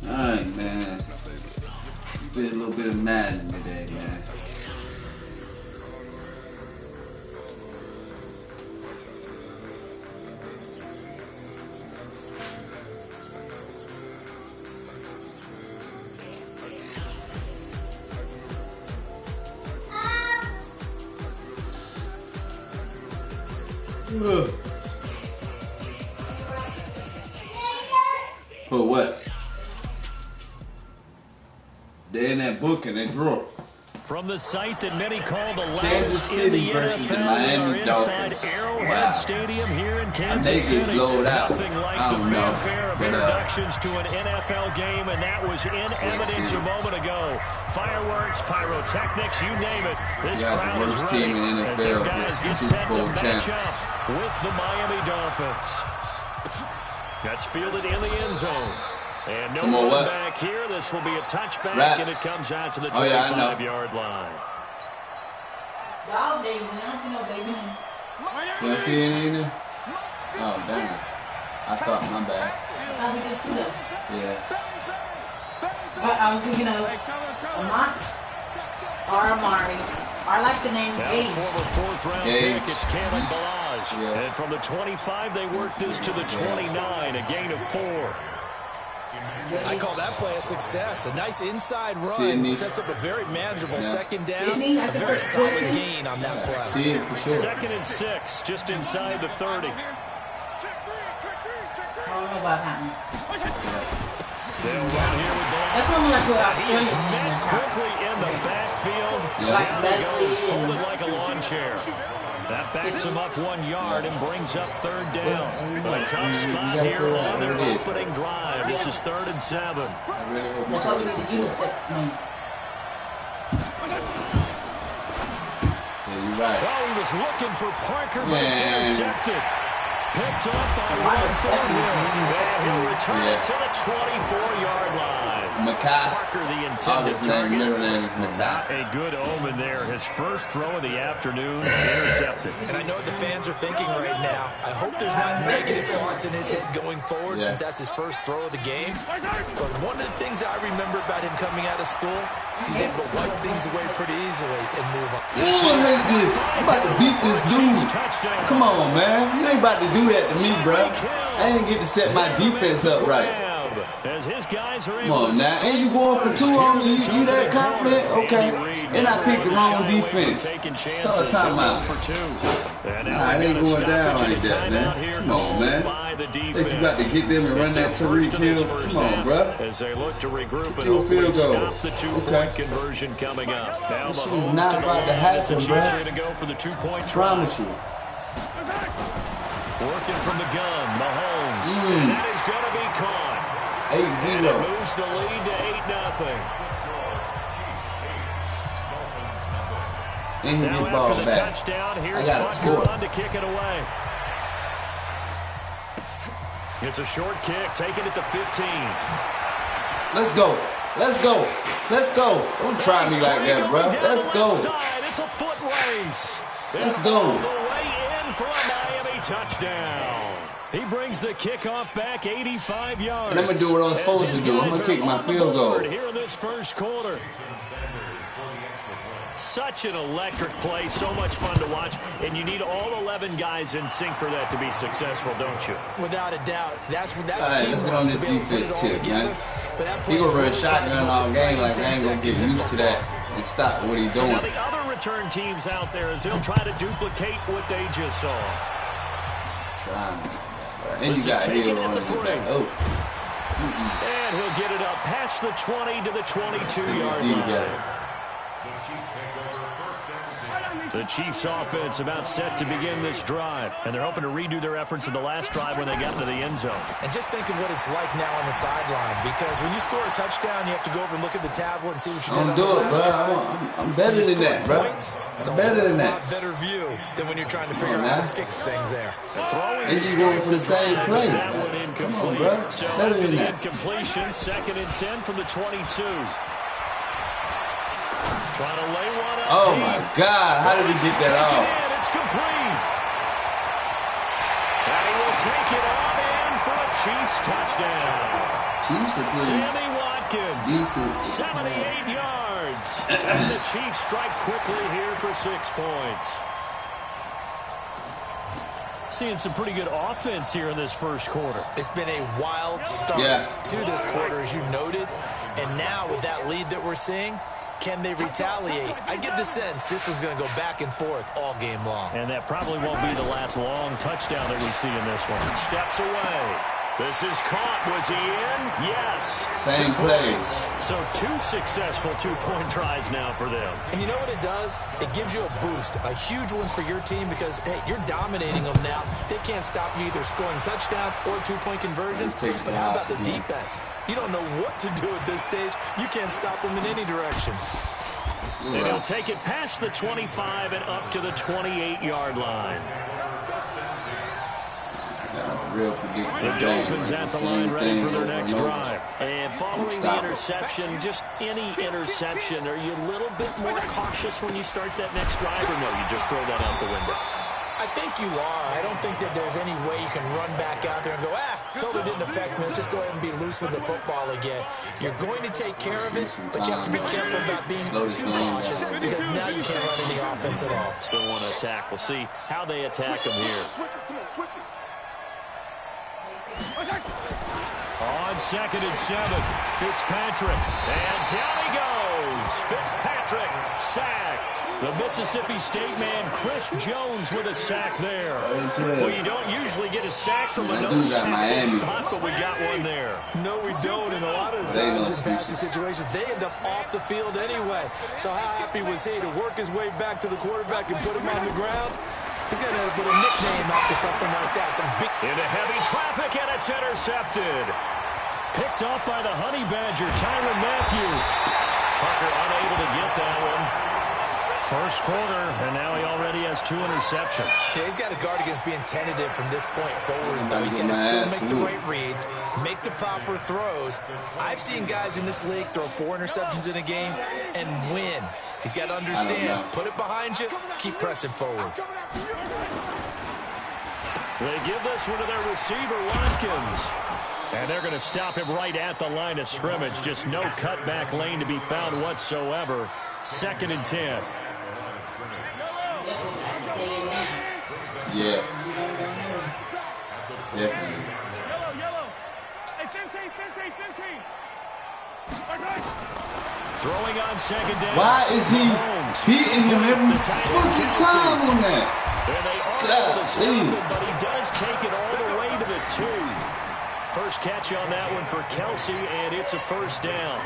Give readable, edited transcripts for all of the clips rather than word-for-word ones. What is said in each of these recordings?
Alright, man. Did a little bit of Madden today, man. For what? They're in that book and they drawer. From the site that many call the Kansas City versus the Miami Dolphins. Arrowhead Stadium here in Kansas City. Blowed out. Nothing like the fanfare of introductions to an NFL game, and that was in evidence a moment ago. Fireworks, pyrotechnics, you name it. This crowd is ready as their guys get set to match up with the Miami Dolphins. That's fielded in the end zone. And no more back here. This will be a touchback, and it comes out to the 25-yard line. Dog days, I don't see no baby. You don't see any in there? Oh, damn. I thought, my bad. We did too, though. Yeah. But I was thinking of Amont or Amari. I like the name Gage. Former fourth-round pick, it's Kalen Balaj. Yeah. And from the 25, they worked this to the 29, a gain of 4. I call that play a success. A nice inside run sets up a very manageable second down. A very solid gain on that play. For sure. 2nd and 6, just inside the 30. I don't know about him. They'll run here with Balaj. That's what like what Australia He's met quickly in the backfield. Like Down he goes, Leslie folded like a lawn chair. That backs him up 1 yard and brings up 3rd down. A tough spot here on their opening drive. This is 3rd and 7. That's why we need the unisex name. Yeah, you're right. Oh, he was looking for Parker, but it's intercepted. Picked up by Will Thornhill. And he'll return it to the 24-yard line. Parker, the intended target. Not a good omen there. His first throw of the afternoon, intercepted. And I know what the fans are thinking right now. I hope there's not negative thoughts in his head going forward since that's his first throw of the game. But one of the things I remember about him coming out of school is he's able to wipe things away pretty easily and move on. I hate this. I'm about to beat this dude. Come on, man. You ain't about to do that to me, bro. I ain't get to set my defense up right. As his guys are Come on now. And you going for 2 on me? You that confident? Okay. And I picked the wrong defense. Start a timeout. Nah, it ain't going down like that, man. Come on, man. Think you about to get them and run that Tariq Hill? Come on, bro. As they look to regroup and hopefully stop the 2-point conversion coming up. Now this is not about to happen, bro. I promise you. Working from the gun, Mahomes. And that is going to be caught. 8-0. And it moves the lead to 8-0. And he now get ball after the back. touchdown, I here's got to score. to kick it away. It's a short kick, taken at the 15. Let's go. Let's go. Let's go. Don't try me like that, bro. Let's go. It's a foot race. Let's go. The way in for a Miami touchdown. He brings the kickoff back 85 yards. And I'm going to do what I'm supposed to do. I'm going to kick my field goal. Here in this first quarter. Such an electric play, so much fun to watch, and you need all 11 guys in sync for that to be successful, don't you? Without a doubt. That's all right, let's get on this defense tip, man. He gonna run shotgun all game like I ain't gonna get used to that and stop what he's doing. Now the other return teams out there as they'll try to duplicate what they just saw. Trying. And you got Hill on his back. Oh. And he'll get it up past the 20 to the 22-yard line. The Chiefs offense about set to begin this drive, and they're hoping to redo their efforts in the last drive when they got into the end zone. And just think of what it's like now on the sideline, because when you score a touchdown, you have to go over and look at the tablet and see what you did. Don't do it, bro. I'm better than that, bro. I'm better than that. Better view than when you're trying to figure out how to fix things there. And you going for the same play. Come on, bro. Better than that. Incompletion, 2nd and 10 from the 22. Trying to lay one up. Oh my God! How did he get that off? It's complete. And he will take it on in for a Chiefs touchdown. Chiefs are pretty Sammy Watkins, decent. 78 yards. And the Chiefs strike quickly here for 6 points. Seeing some pretty good offense here in this first quarter. It's been a wild start to this quarter, as you noted. And now with that lead that we're seeing, can they retaliate? I get the sense this one's going to go back and forth all game long. And that probably won't be the last long touchdown that we see in this one. Steps away. This is caught. Was he in? Yes. Same play. So 2 successful 2-point tries now for them. And you know what it does? It gives you a boost, a huge one for your team because, hey, you're dominating them now. They can't stop you either scoring touchdowns or 2-point conversions. But how about the defense? You don't know what to do at this stage. You can't stop them in any direction. And he'll take it past the 25 and up to the 28-yard line. Real predictable. The Dolphins at the line ready for their next drive. And following the interception, just any interception, are you a little bit more cautious when you start that next drive, or no, you just throw that out the window? I think you are. I don't think that there's any way you can run back out there and go, totally didn't affect me. Let's just go ahead and be loose with the football again. You're going to take care of it, but you have to be careful about being too cautious because now you can't run any offense at all. Still want to attack. We'll see how they attack them here. On 2nd and 7, Fitzpatrick, and down he goes. Fitzpatrick sacked. The Mississippi State man, Chris Jones, with a sack there. Well, you don't usually get a sack from a nose tackle spot, but we got one there. No, we don't, and a lot of the times in passing situations, they end up off the field anyway. So how happy was he to work his way back to the quarterback and put him on the ground? He's going to put a nickname after something like that. Some big into heavy traffic, and it's intercepted. Picked off by the Honey Badger, Tyrann Mathieu. Parker unable to get that one. First quarter, and now he already has 2 interceptions. Yeah, he's got to guard against being tentative from this point forward, though. He's got to still make the right reads, make the proper throws. I've seen guys in this league throw 4 interceptions in a game and win. He's got to understand, put it behind you, keep pressing forward. They give this one to their receiver, Watkins. And they're going to stop him right at the line of scrimmage. Just no cutback lane to be found whatsoever. 2nd and 10. Yeah. Definitely. Throwing on 2nd down. Why is he beating him every fucking time on that? And they are able to stop him, but he does take it all the way to the 2. First catch on that one for Kelsey, and it's a first down.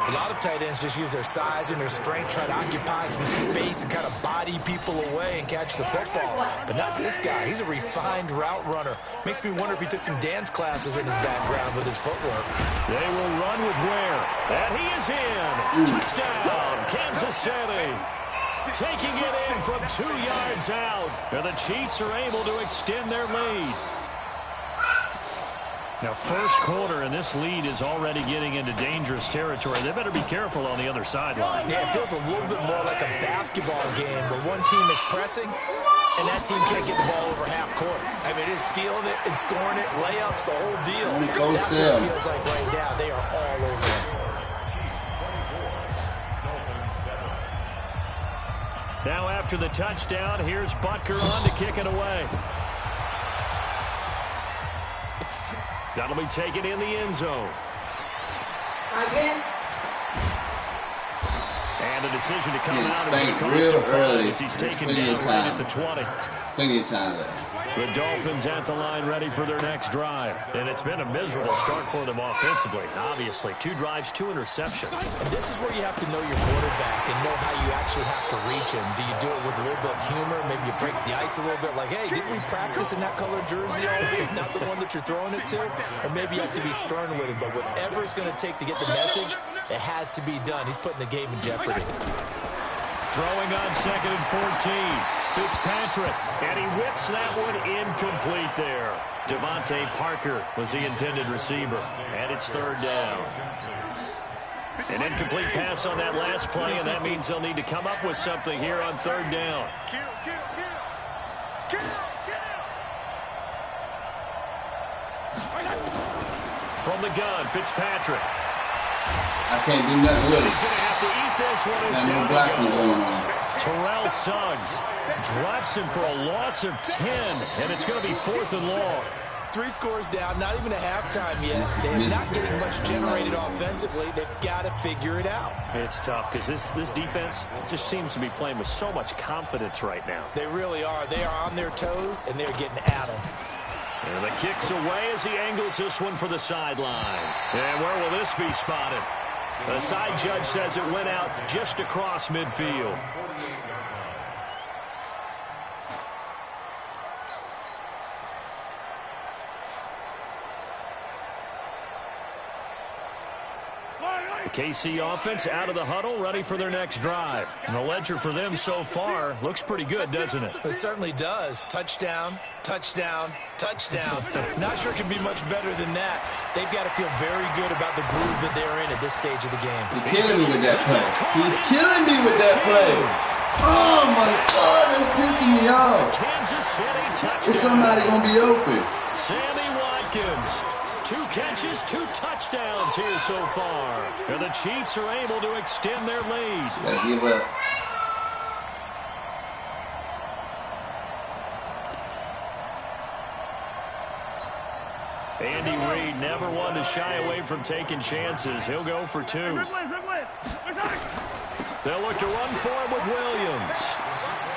A lot of tight ends just use their size and their strength, try to occupy some space and kind of body people away and catch the football. But not this guy. He's a refined route runner. Makes me wonder if he took some dance classes in his background with his footwork. They will run with Ware. And he is in. Touchdown, Kansas City. Taking it in from 2 yards out. And the Chiefs are able to extend their lead. Now, first quarter, and this lead is already getting into dangerous territory. They better be careful on the other sideline. Yeah, it feels a little bit more like a basketball game where one team is pressing and that team can't get the ball over half court. I mean, it is stealing it and scoring it, layups, the whole deal. That's what it feels like right now. They are all over it. Now, after the touchdown, here's Butker on to kick it away. That'll be taken in the end zone. I guess. And the decision to come out is real early. As he's taken down right at the 20. Plenty of time left. The Dolphins at the line ready for their next drive. And it's been a miserable start for them offensively. Obviously, 2 drives, 2 interceptions. And this is where you have to know your quarterback and know how you actually have to reach him. Do you do it with a little bit of humor? Maybe you break the ice a little bit like, hey, didn't we practice in that color jersey all week? Not the one that you're throwing it to? Or maybe you have to be stern with him. But whatever it's going to take to get the message, it has to be done. He's putting the game in jeopardy. Throwing on 2nd and 14. Fitzpatrick, and he whips that one incomplete there. Devontae Parker was the intended receiver, and it's 3rd down. An incomplete pass on that last play, and that means they'll need to come up with something here on third down. From the gun, Fitzpatrick. I can't do nothing with it. He's going to have to eat this one. There's no blocking going on. Terrell Suggs drops him for a loss of 10, and it's going to be 4th and long. 3 scores down, not even a halftime yet. They're not getting much generated offensively. They've got to figure it out. It's tough because this defense just seems to be playing with so much confidence right now. They really are. They are on their toes, and they're getting at them. And the kick's away as he angles this one for the sideline. And where will this be spotted? The side judge says it went out just across midfield. KC offense out of the huddle, ready for their next drive. And the ledger for them so far looks pretty good, doesn't it? It certainly does. Touchdown, touchdown, touchdown. Not sure it can be much better than that. They've got to feel very good about the groove that they're in at this stage of the game. He's killing me with that play. He's killing me with that play. Oh, my God, that's pissing me off. Kansas City touchdown. Is somebody going to be open? Sammy Watkins. 2 catches, 2 touchdowns here so far. And the Chiefs are able to extend their lead. Gotta give up. Andy Reid never one to shy away from taking chances. He'll go for 2. They'll look to run for him with Williams.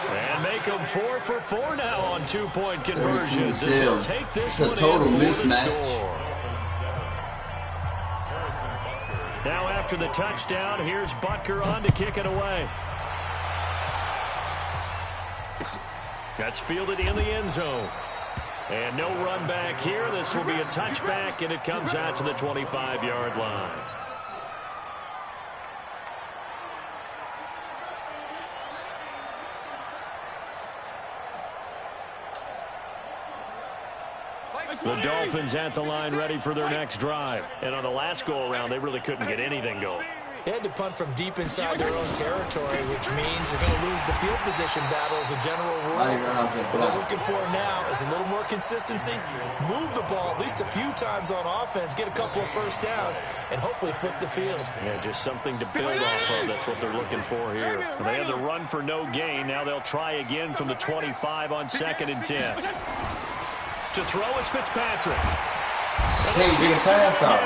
And make them 4 for 4 now on 2-point conversions. As he'll take this one in for the score. Now after the touchdown, here's Butker on to kick it away. That's fielded in the end zone. And no run back here. This will be a touchback, and it comes out to the 25-yard line. The Dolphins at the line ready for their next drive. And on the last go-around, they really couldn't get anything going. They had to punt from deep inside their own territory, which means they're going to lose the field position battle as a general rule. What they're looking for now is a little more consistency, move the ball at least a few times on offense, get a couple of first downs, and hopefully flip the field. Yeah, just something to build off of. That's what they're looking for here. They had the run for no gain. Now they'll try again from the 25 on 2nd and 10. To throw is Fitzpatrick. Can't get a pass out.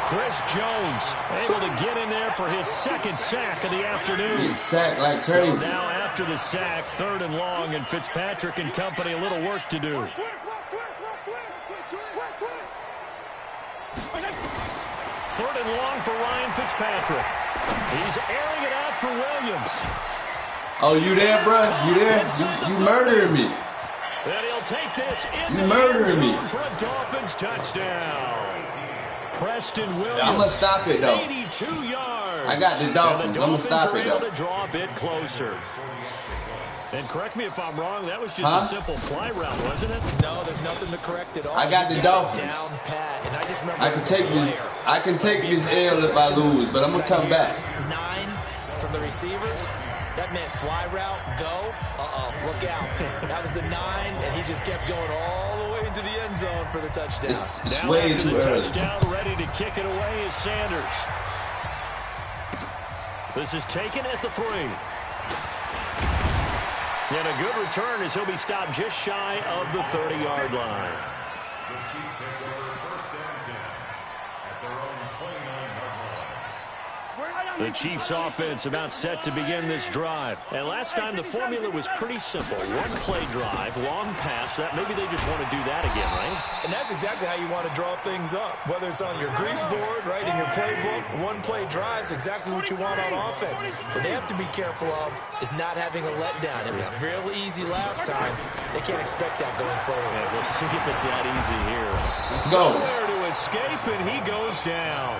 Chris Jones able to get in there for his 2nd sack of the afternoon. He's sacked like crazy. So now after the sack, 3rd and long, and Fitzpatrick and company a little work to do. 3rd and long for Ryan Fitzpatrick. He's airing it out for Williams. Oh, you there, bro? You there? You murdering me. And he'll take this in you murdering me for a Dolphins touchdown. Preston Williams. I'm gonna stop it though. 82 yards. I got the Dolphins. I'm gonna stop it though. To draw a bit closer. And correct me if I'm wrong. That was just a simple fly route, wasn't it? No, there's nothing to correct at all. I got the Dolphins. Down pat, and I just remember I can take this L if I lose, but I'm gonna come back. 9 from the receivers. That meant fly route, go. Look out. That was the 9, and he just kept going all the way into the end zone for the touchdown. It's way too early. Touchdown, ready to kick it away is Sanders. This is taken at the 3. And a good return as he'll be stopped just shy of the 30-yard line. The Chiefs offense about set to begin this drive. And last time the formula was pretty simple. 1-play drive, long pass. That maybe they just want to do that again, right? And that's exactly how you want to draw things up. Whether it's on your grease board, right, in your playbook, 1-play drive is exactly what you want on offense. What they have to be careful of is not having a letdown. It was real easy last time. They can't expect that going forward. Yeah, we'll see if it's that easy here. Let's go. Nowhere to escape, and he goes down.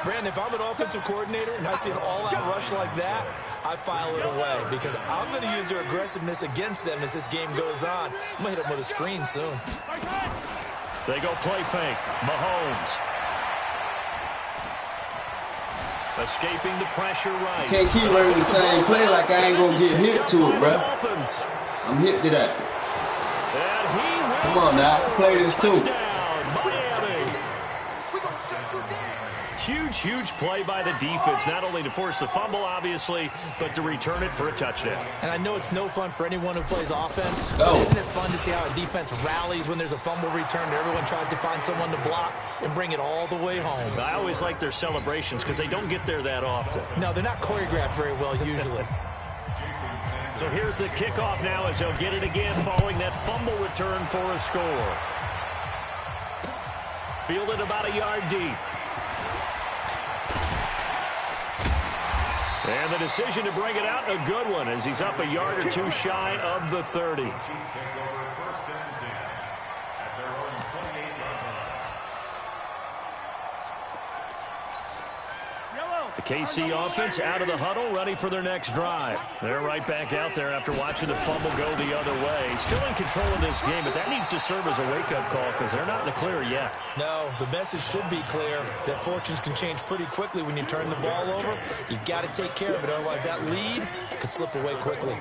Brandon, if I'm an offensive coordinator and I see an all-out rush like that, I file it away because I'm going to use their aggressiveness against them as this game goes on. I'm going to hit them with a screen soon. They go play fake. Mahomes. Escaping the pressure right. Can't keep running the same play like I ain't gonna get hit to it, bro. I'm hip to that. Come on now, play this too. Huge play by the defense, not only to force the fumble, obviously, but to return it for a touchdown. And I know it's no fun for anyone who plays offense, but isn't it fun to see how a defense rallies when there's a fumble return and everyone tries to find someone to block and bring it all the way home? I always like their celebrations because they don't get there that often. No, they're not choreographed very well usually. So here's the kickoff now as he'll get it again following that fumble return for a score. Fielded about a yard deep. And the decision to bring it out, a good one, as he's up a yard or two shy of the 30. The KC offense out of the huddle, ready for their next drive. They're right back out there after watching the fumble go the other way. Still in control of this game, but that needs to serve as a wake-up call because they're not in the clear yet. No, the message should be clear that fortunes can change pretty quickly when you turn the ball over. You've got to take care of it, otherwise that lead could slip away quickly.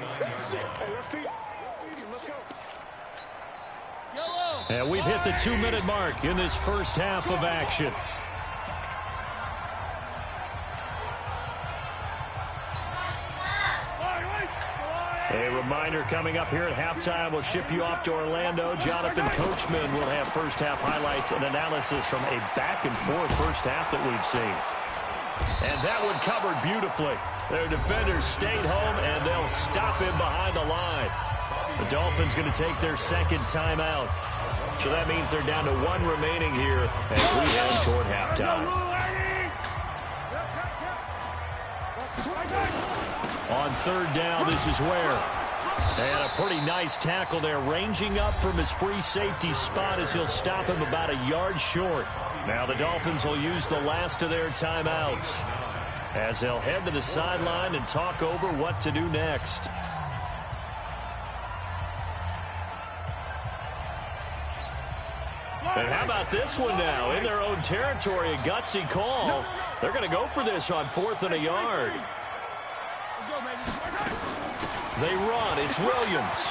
And we've hit the 2-minute mark in this first half of action. A reminder coming up here at halftime, we'll ship you off to Orlando. Jonathan Coachman will have first half highlights and analysis from a back-and-forth first half that we've seen. And that one covered beautifully. Their defenders stayed home, and they'll stop him behind the line. The Dolphins going to take their second timeout. So that means they're down to one remaining here as we head toward halftime. On third down, this is Ware. And a pretty nice tackle there, ranging up from his free safety spot as he'll stop him about a yard short. Now the Dolphins will use the last of their timeouts as they'll head to the sideline and talk over what to do next. And how about this one now? In their own territory, a gutsy call. They're going to go for this on 4th and a yard. They run. It's Williams.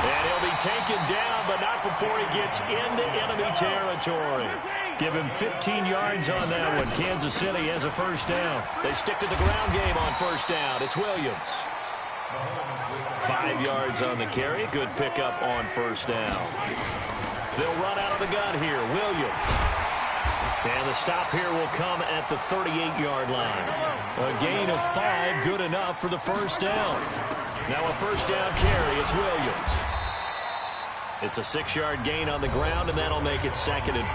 And he'll be taken down, but not before he gets into enemy territory. Give him 15 yards on that one. Kansas City has a first down. They stick to the ground game on first down. It's Williams. 5 yards on the carry. Good pickup on first down. They'll run out of the gun here. Williams. And the stop here will come at the 38-yard line. A gain of 5, good enough for the first down. Now a first down carry, it's Williams. It's a 6-yard gain on the ground, and that'll make it 2nd and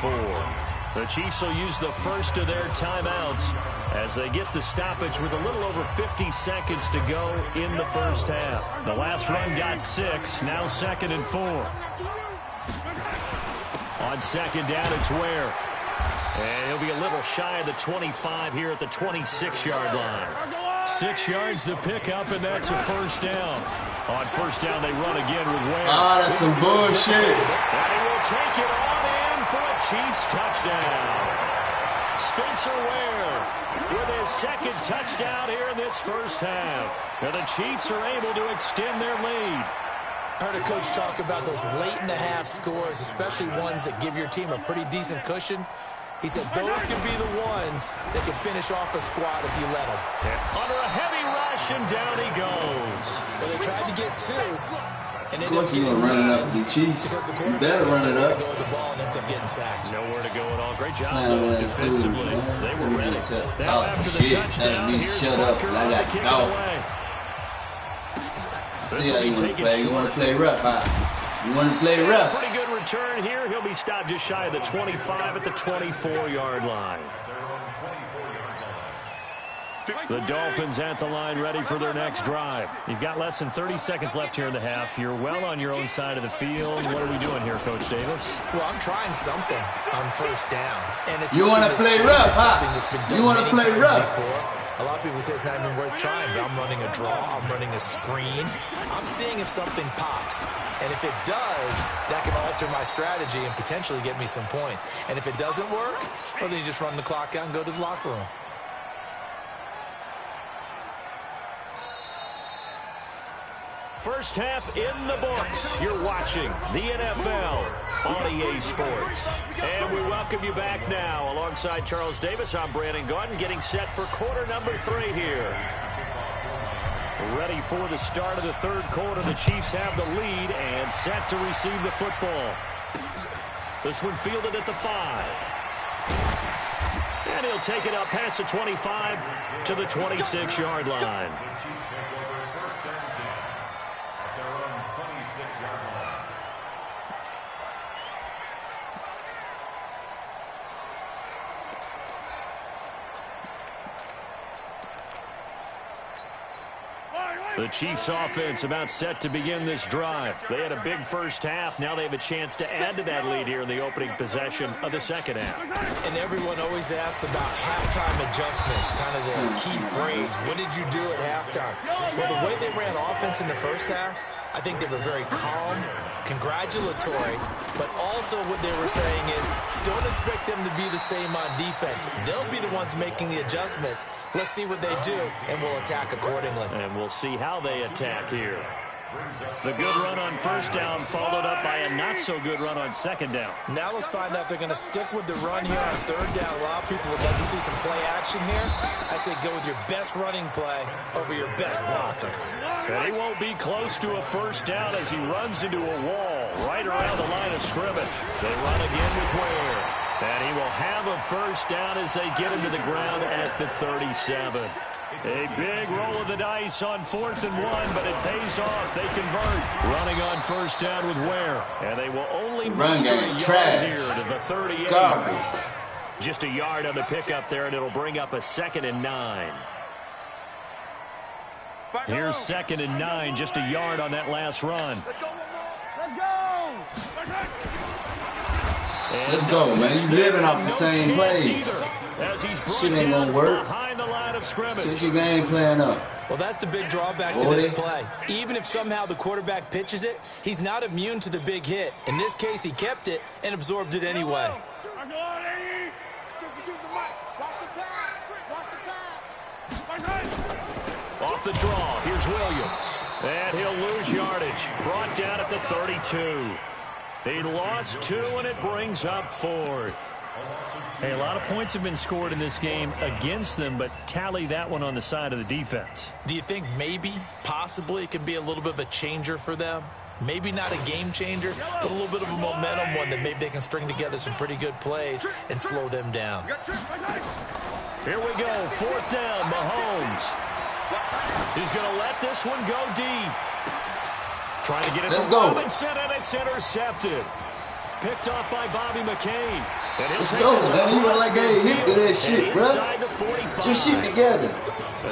4. The Chiefs will use the first of their timeouts as they get the stoppage with a little over 50 seconds to go in the first half. The last run got 6, now 2nd and 4. On second down, it's Ware. And he'll be a little shy of the 25 here at the 26-yard line. 6 yards the pickup, and that's a first down. On first down, they run again with Ware. Ah, that's some bullshit. And he will take it on in for a Chiefs touchdown. Spencer Ware with his second touchdown here in this first half. And the Chiefs are able to extend their lead. I heard a coach talk about those late-in-the-half scores, especially ones that give your team a pretty decent cushion. He said those could be the ones that can finish off a squad if you let them. Under a heavy rush, and down he goes. Well, they tried to get 2. And of course he's going to run it up the Chiefs. You better run it up. Go with the ball and ends up getting sacked. Nowhere to go at all. Great job, though, defensively. They were ready. Now after the touchdown, here's Parker on the kick away. See how you want to play. You want to play rough, huh? You want to play rough. Pretty good return here. He'll be stopped just shy of the 25 at the 24-yard line. The Dolphins at the line ready for their next drive. You've got less than 30 seconds left here in the half. You're well on your own side of the field. What are we doing here, Coach Davis? Well, I'm trying something on first down. And it's you want to play rough, huh? You want to play rough. A lot of people say it's not even worth trying, but I'm running a draw. I'm running a screen. I'm seeing if something pops. And if it does, that can alter my strategy and potentially get me some points. And if it doesn't work, well, then you just run the clock out and go to the locker room. First half in the books. You're watching the NFL on EA Sports. And we welcome you back now. Alongside Charles Davis, I'm Brandon Gaudin, getting set for quarter number 3 here. Ready for the start of the third quarter. The Chiefs have the lead and set to receive the football. This one fielded at the 5. And he'll take it up past the 25 to the 26-yard line. The Chiefs offense about set to begin this drive. They had a big first half. Now they have a chance to add to that lead here in the opening possession of the second half. And everyone always asks about halftime adjustments, kind of the key phrase. What did you do at halftime? Well, the way they ran offense in the first half, I think they were very calm, congratulatory, but also what they were saying is don't expect them to be the same on defense. They'll be the ones making the adjustments. Let's see what they do, and we'll attack accordingly. And we'll see how they attack here. The good run on first down followed up by a not-so-good run on second down. Now let's find out if they're going to stick with the run here on third down. A lot of people would love to see some play action here. I say go with your best running play over your best blocker. And he won't be close to a first down as he runs into a wall right around the line of scrimmage. They run again with Ware. And he will have a first down as they get him to the ground at the 37. A big roll of the dice on 4th and 1, but it pays off. They convert. Running on first down with Ware. And they will only muster a yard here to the 38. Garbage. Just a yard on the pickup there, and it'll bring up a 2nd and 9. Here's 2nd and 9, just a yard on that last run. Let's go, man. You living off the same plays. Shit ain't gonna work. Set your game plan up. Well, that's the big drawback to this play. Even if somehow the quarterback pitches it, he's not immune to the big hit. In this case, he kept it and absorbed it anyway. Off the draw, here's Williams. And he'll lose yardage. Brought down at the 32. They lost 2, and it brings up 4th. Hey, a lot of points have been scored in this game against them, but tally that one on the side of the defense. Do you think maybe, possibly, it could be a little bit of a changer for them? Maybe not a game changer, but a little bit of a momentum one that maybe they can string together some pretty good plays and slow them down. Here we go, 4th down, Mahomes. He's going to let this one go deep. Trying to get it to Robinson, and it's intercepted. Picked off by Bobby McCain. Let's go, man. You look like they hip to that shit, bro. Just shit together.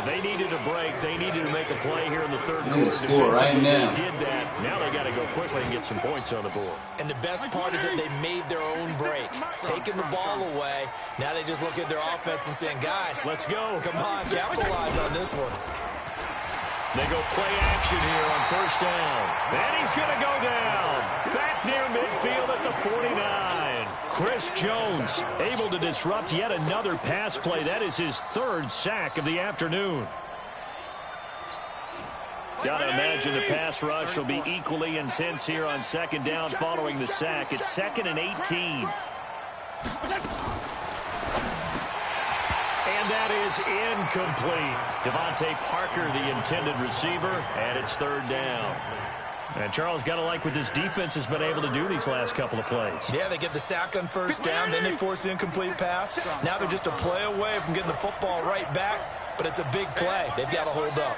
They needed a break. They needed to make a play here in the third quarter. Score right now. They did that. Now they got to go quickly and get some points on the board. And the best part is that they made their own break, taking the ball away. Now they just look at their offense and saying, guys, let's go. Come on, capitalize on this one. They go play action here on first down. And he's going to go down. Back near midfield at the 49. Chris Jones able to disrupt yet another pass play. That is his 3rd sack of the afternoon. Got to imagine the pass rush will be equally intense here on second down following the sack. It's 2nd and 18. And that is incomplete. Devontae Parker, the intended receiver, and it's 3rd down. And Charles, got to like what this defense has been able to do these last couple of plays. Yeah, they get the sack on first down, then they force the incomplete pass. Now they're just a play away from getting the football right back, but it's a big play. They've got to hold up.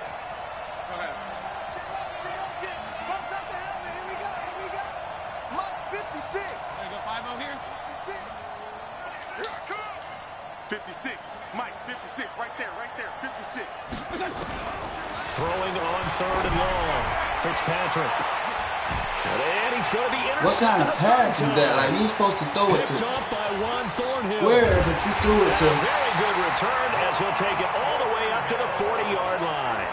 Throwing on 3rd and long. Fitzpatrick. And he's going to be intercepted. What kind of pass is that? Like, you're supposed to throw it to square, but you threw it to. Very good return as he'll take it all the way up to the 40-yard line.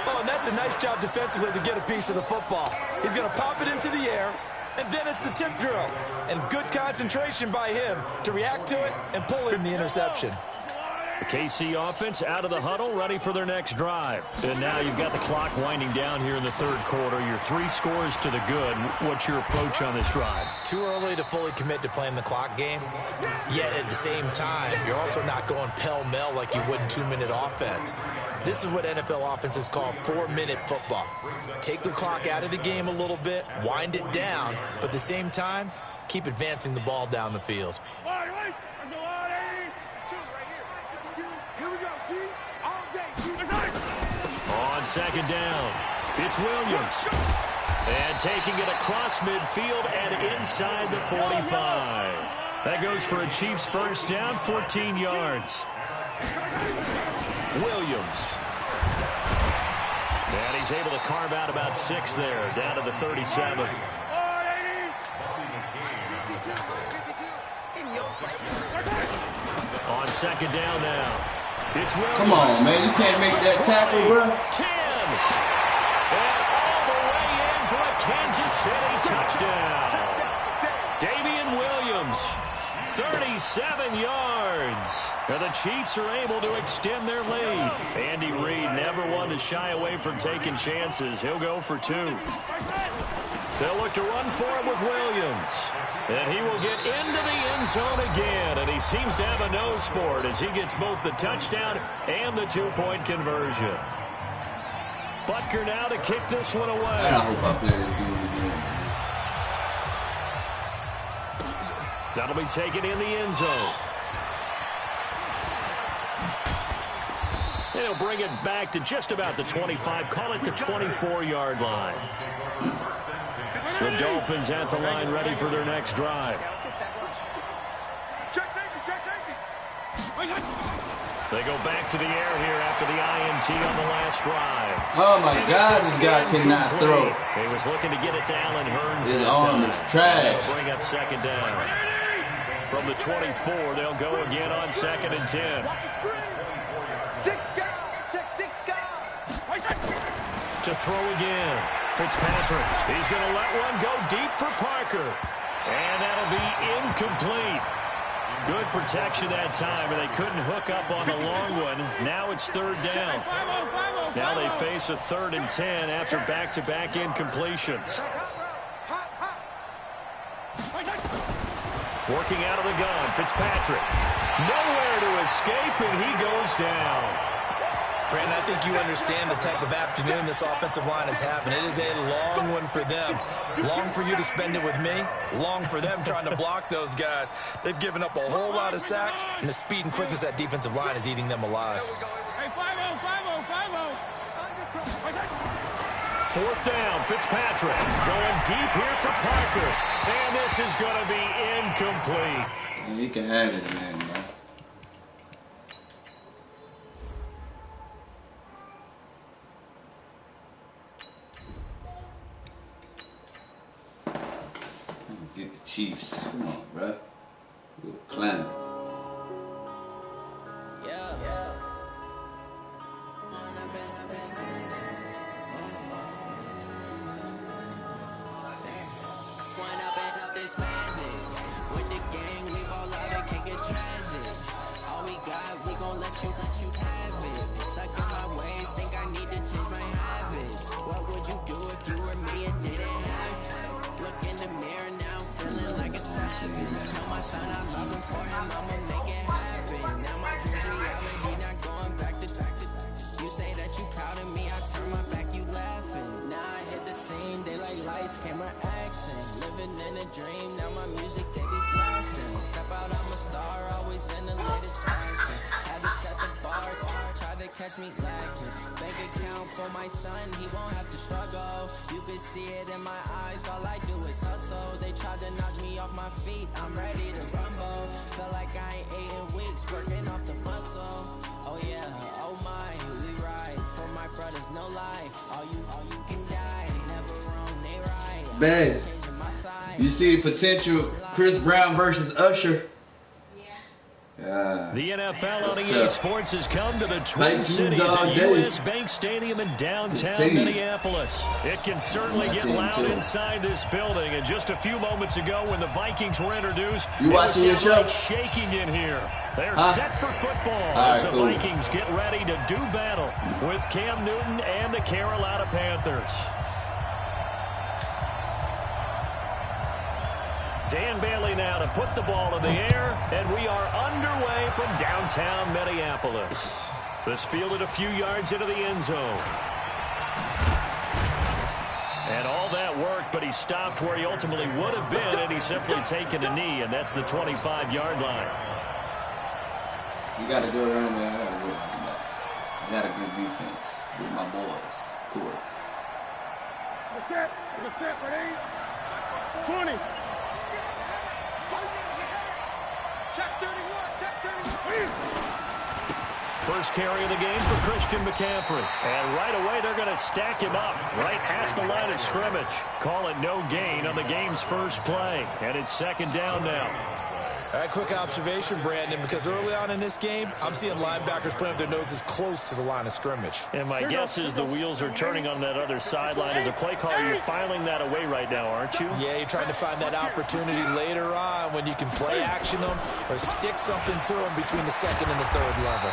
Oh, and that's a nice job defensively to get a piece of the football. He's going to pop it into the air, and then it's the tip drill. And good concentration by him to react to it and pull in the interception. The KC offense out of the huddle, ready for their next drive. And now you've got the clock winding down here in the third quarter. Your 3 scores to the good. What's your approach on this drive? Too early to fully commit to playing the clock game. Yet at the same time, you're also not going pell-mell like you would in 2-minute offense. This is what NFL offenses call 4-minute football. Take the clock out of the game a little bit, wind it down, but at the same time, keep advancing the ball down the field. On second down, it's Williams. And taking it across midfield and inside the 45. That goes for a Chiefs first down, 14 yards. Williams. And he's able to carve out about 6 there, down to the 37. On second down now. It's Williams. Come on, man. You can't make that tackle, bro. 10. And all the way in for a Kansas City touchdown. Damian Williams, 37 yards. And the Chiefs are able to extend their lead. Andy Reid never one to shy away from taking chances. He'll go for 2. They'll look to run for it with Williams. And he will get into the end zone again. And he seems to have a nose for it as he gets both the touchdown and the 2-point conversion. Butker now to kick this one away. I hope I play this dude again. That'll be taken in the end zone. And he'll bring it back to just about the 25. Call it the 24-yard line. The Dolphins at the line ready for their next drive. They go back to the air here after the INT on the last drive. Oh, my God, this guy cannot throw. He was looking to get it to Allen Hurns. His arm is trash. Bring up second down. From the 24, they'll go again on second and 10. To throw again. Fitzpatrick. He's going to let one go deep for Parker. And that'll be incomplete. Good protection that time, and they couldn't hook up on the long one. Now it's third down. Now they face a 3rd and 10 after back-to-back incompletions. Working out of the gun, Fitzpatrick. Nowhere to escape, and he goes down. Brandon, I think you understand the type of afternoon this offensive line is having. It is a long one for them. Long for you to spend it with me. Long for them trying to block those guys. They've given up a whole lot of sacks, and the speed and quickness of that defensive line is eating them alive. Fourth down, Fitzpatrick going deep here for Parker. And this is going to be incomplete. He can have it, man. Get the Chiefs. Come on, bro. We're climbing. Camera action, living in a dream. Now my music they be blasting. Step out, I'm a star, always in the latest fashion. Had to set the bar, tried to catch me lacking. Bank account for my son, he won't have to struggle. You could see it in my eyes, all I do is hustle. They tried to knock me off my feet, I'm ready to rumble. Feel like I ain't ate in weeks, working off the muscle. Oh yeah, oh my, we ride for my brothers, no lie. All you can die, never wrong, they right. bad. You see the potential Chris Brown versus Usher. The NFL on EA Sports has come to the Twin Cities at US Bank Stadium in downtown Minneapolis. It can certainly get loud inside this building. And just a few moments ago when the Vikings were introduced, it was downright shaking in here. They're set for football as the Vikings get ready to do battle with Cam Newton and the Carolina Panthers. Dan Bailey now to put the ball in the air, and we are underway from downtown Minneapolis. This fielded a few yards into the end zone. And all that worked, but he stopped where he ultimately would have been, and he's simply taken a knee, and that's the 25-yard line. You got a good running back. I got a good running back. I got a good defense with my boys. Cool. What's that, buddy? 20. Check 31, check 31. First carry of the game for Christian McCaffrey. And right away, they're going to stack him up right at the line of scrimmage. Call it no gain on the game's first play. And it's second down now. All right, quick observation, Brandon, because early on in this game, I'm seeing linebackers playing with their noses close to the line of scrimmage. And my guess is the wheels are turning on that other sideline. As a play caller, you're filing that away right now, aren't you? Yeah, you're trying to find that opportunity later on when you can play action them or stick something to them between the second and the third level.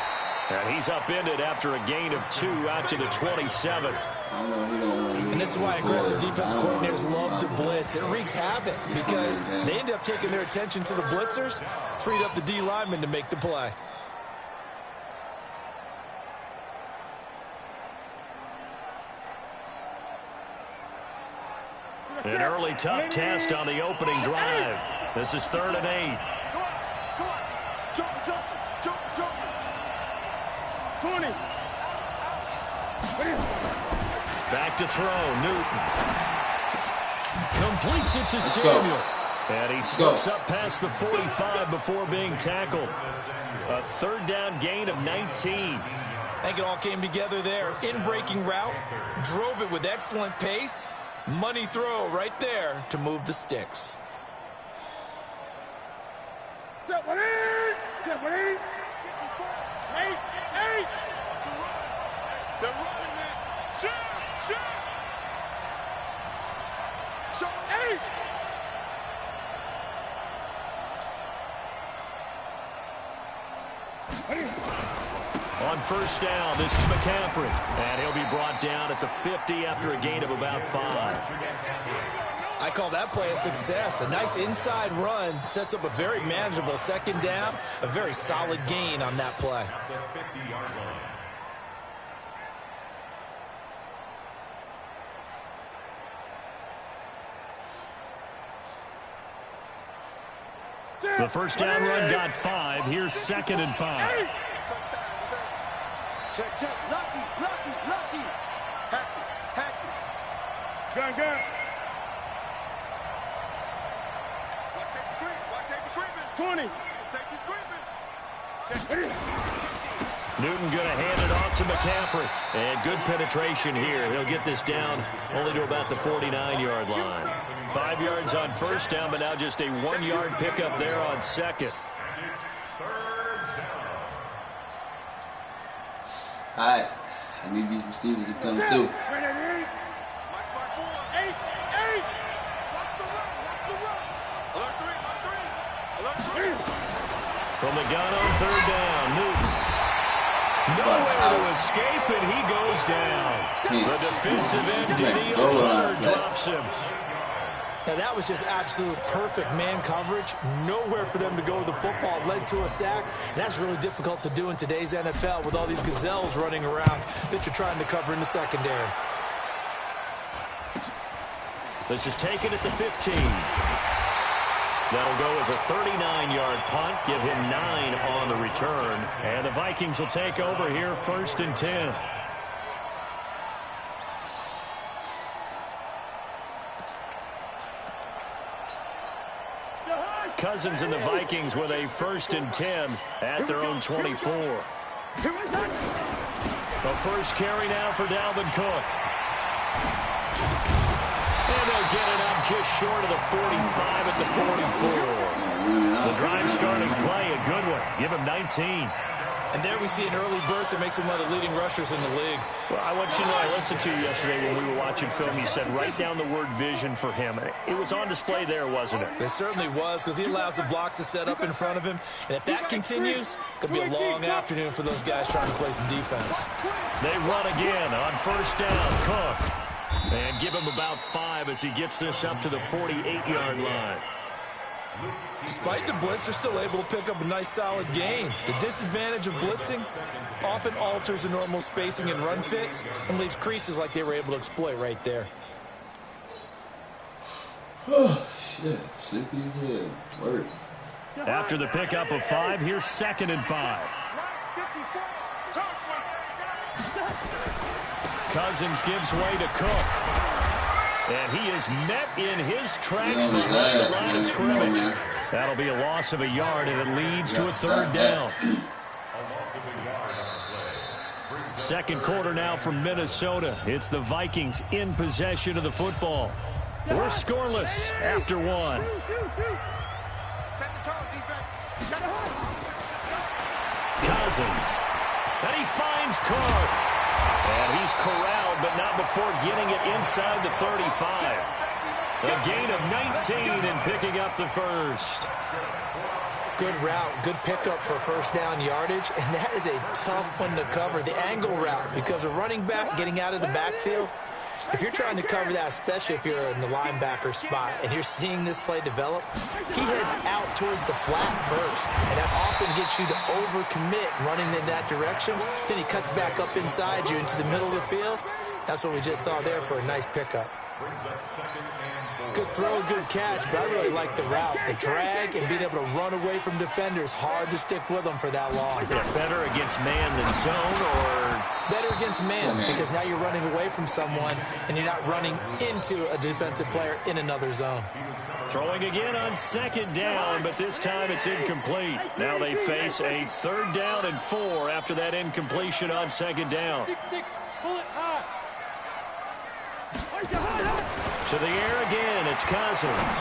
And he's upended after a gain of 2 out to the 27. And this is why aggressive defensive coordinators love to blitz. It wreaks havoc because they end up taking their attention to the blitzers, freed up the D lineman to make the play. An early tough test on the opening drive. This is 3rd and 8. Jump. 20. Back to throw, Newton. Completes it to Samuel. And he slips up past the 45 before being tackled. A 3rd down gain of 19. I think it all came together there. In-breaking route, drove it with excellent pace. Money throw right there to move the sticks. Step one in. 8. They're running it. Shoot. 8. On first down, this is McCaffrey. And he'll be brought down at the 50 after a gain of about 5. I call that play a success. A nice inside run sets up a very manageable second down. A very solid gain on that play. The first down run got 5. Here's 2nd and 5. Check. Lucky. Hatchet. Gun. Watch safety creeping. 20. Safety creeping. Newton going to hand it off to McCaffrey. And good penetration here. He'll get this down only to about the 49-yard line. 5 yards on first down, but now just a 1-yard pickup there on second. All right. I need these receivers to come through. From the gun on 3rd down, Newton. Nowhere to escape, and he goes down. The defensive end, Diddy O'Connor, drops him. Now, that was just absolute perfect man coverage. Nowhere for them to go with the football. Led to a sack. And that's really difficult to do in today's NFL with all these gazelles running around that you're trying to cover in the secondary. This is taken at the 15. That'll go as a 39-yard punt. Give him 9 on the return. And the Vikings will take over here 1st and 10. Cousins and the Vikings with a 1st and 10 at their own 24. The first carry now for Dalvin Cook. And they'll get it up just short of the 45 at the 44. The drive starting play, a good one. Give him 19. And there we see an early burst that makes him one of the leading rushers in the league. Well, I want you to know, I listened to you yesterday when we were watching film. You said write down the word vision for him. It was on display there, wasn't it? It certainly was, because he allows the blocks to set up in front of him. And if that continues, it could be a long afternoon for those guys trying to play some defense. They run again on first down. Cook. And give him about 5 as he gets this up to the 48-yard line. Despite the blitz, they're still able to pick up a nice, solid gain. The disadvantage of blitzing often alters the normal spacing and run fits and leaves creases like they were able to exploit right there. Oh, shit. Sleepy as hell. Work. After the pickup of 5, here's 2nd and 5. Cousins gives way to Cook. And he is met in his tracks behind the line of scrimmage. That'll be a loss of a yard, and it leads to a 3rd down. Second quarter now from Minnesota. It's the Vikings in possession of the football. We're scoreless after 1. Cousins. And he finds Cook. And he's corralled, but not before getting it inside the 35. A gain of 19 and picking up the first. Good route, good pickup for first down yardage, and that is a tough one to cover. The angle route, because a running back getting out of the backfield, if you're trying to cover that, especially if you're in the linebacker spot and you're seeing this play develop, he heads out towards the flat first, and that often gets you to overcommit running in that direction. Then he cuts back up inside you into the middle of the field. That's what we just saw there for a nice pickup. Good throw, good catch, but I really like the route. The drag and being able to run away from defenders, hard to stick with them for that long. Yeah, better against man than zone, or better against man, because now you're running away from someone and you're not running into a defensive player in another zone. Throwing again on 2nd down, but this time it's incomplete. Now they face a 3rd down and 4 after that incompletion on 2nd down. To the air again, it's Cousins.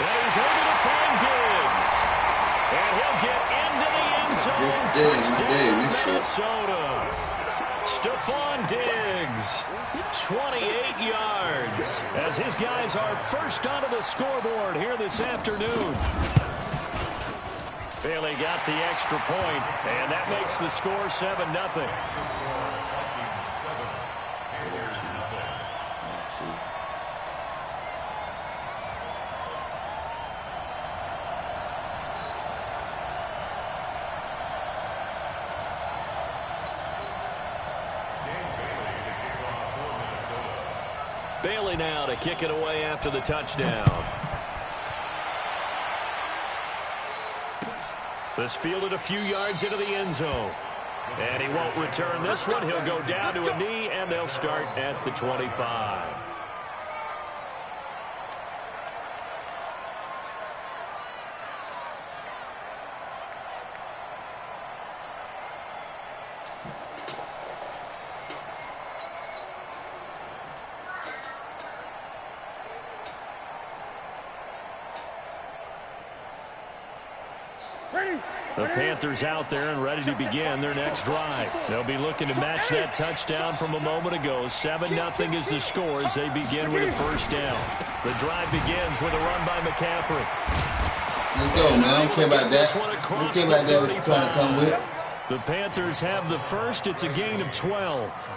And he's able to find Diggs. And he'll get into the end zone. Touchdown, Minnesota. Stephon Diggs, 28 yards, as his guys are first onto the scoreboard here this afternoon. Bailey got the extra point, and that makes the score 7-0. Bailey now to kick it away after the touchdown. This fielded a few yards into the end zone. And he won't return this one. He'll go down to a knee, and they'll start at the 25. The Panthers out there and ready to begin their next drive. They'll be looking to match that touchdown from a moment ago. 7-0 is the score as they begin with a first down. The drive begins with a run by McCaffrey. Let's go, man. I don't care about that. I don't care about that what you're trying to come with. The Panthers have the first. It's a gain of 12.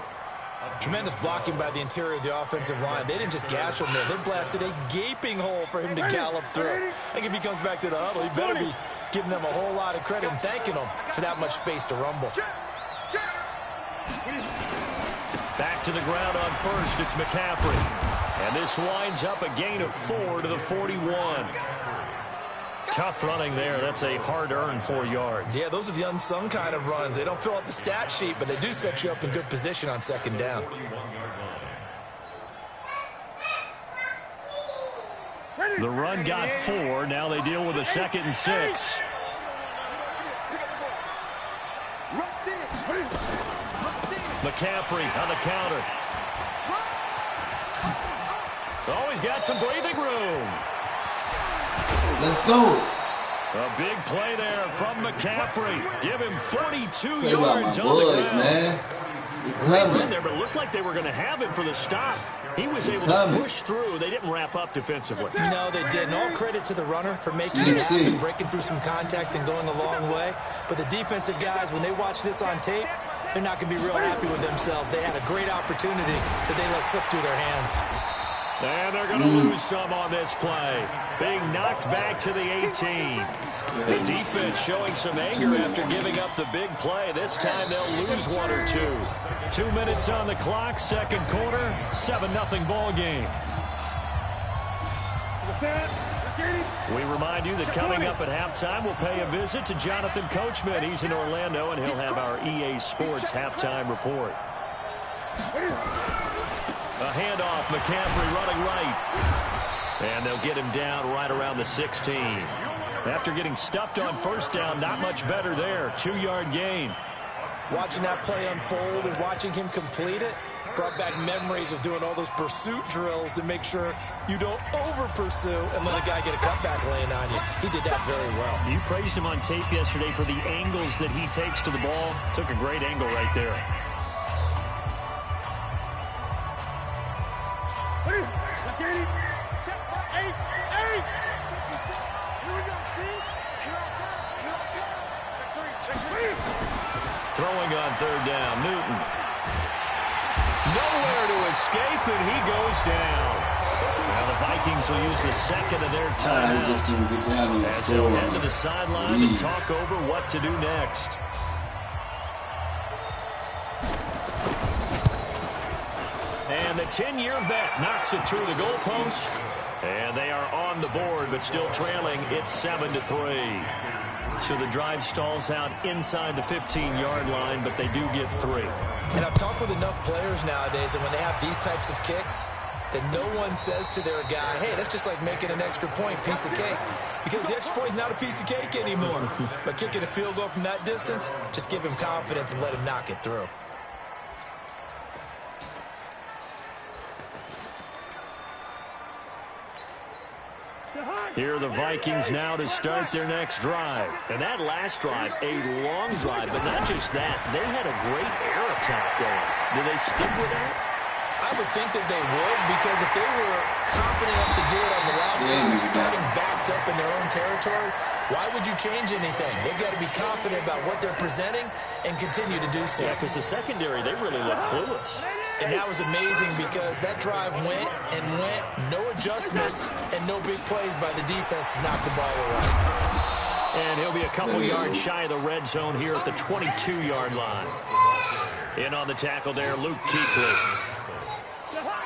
Tremendous blocking by the interior of the offensive line. They didn't just gash him there. They blasted a gaping hole for him to gallop through. I think if he comes back to the huddle, he better be giving them a whole lot of credit and thanking them for that much space to rumble. Back to the ground on first. It's McCaffrey. And this winds up a gain of 4 to the 41. Tough running there. That's a hard-earned 4 yards. Yeah, those are the unsung kind of runs. They don't fill out the stat sheet, but they do set you up in good position on second down. The run got 4. Now they deal with a 2nd and 6. McCaffrey on the counter. Oh, he's got some breathing room. Let's go. A big play there from McCaffrey. Give him 42 Play yards about my on the boys, ground. man. Great run there, but it looked like they were going to have him for the stop. He was able to push through. They didn't wrap up defensively. No, they didn't. All credit to the runner for making it happen, breaking through some contact and going a long way. But the defensive guys, when they watch this on tape, they're not going to be real happy with themselves. They had a great opportunity that they let slip through their hands. And they're going to lose some on this play. Being knocked back to the 18. The defense showing some anger after giving up the big play. This time they'll lose one or two. 2 minutes on the clock, second quarter, 7-0 ball game. We remind you that coming up at halftime, we'll pay a visit to Jonathan Coachman. He's in Orlando, and he'll have our EA Sports halftime report. A handoff, McCaffrey running right. And they'll get him down right around the 16. After getting stuffed on first down, not much better there. 2-yard gain. Watching that play unfold and watching him complete it brought back memories of doing all those pursuit drills to make sure you don't over-pursue and let a guy get a cutback laying on you. He did that very well. You praised him on tape yesterday for the angles that he takes to the ball. Took a great angle right there. Throwing on third down, Newton. Nowhere to escape, and he goes down. Now the Vikings will use the second of their timeouts as they'll head to the sideline and talk over what to do next. And the 10-year vet knocks it through the goalpost. And they are on the board, but still trailing. It's 7-3. So the drive stalls out inside the 15-yard line, but they do get 3. And I've talked with enough players nowadays, and when they have these types of kicks, that no one says to their guy, hey, that's just like making an extra point, piece of cake. Because the extra point is not a piece of cake anymore. But kicking a field goal from that distance, just give him confidence and let him knock it through. Here are the Vikings now to start their next drive. And that last drive, a long drive, but not just that. They had a great air attack going. Do they stick with that? I would think that they would, because if they were confident enough to do it on the last drive, starting backed up in their own territory, why would you change anything? They've got to be confident about what they're presenting and continue to do so. Yeah, because the secondary, they really look clueless. And that was amazing because that drive went and went, no adjustments, and no big plays by the defense to knock the ball away. And he'll be a couple yards shy of the red zone here at the 22-yard line. In on the tackle there, Luke Kuechly.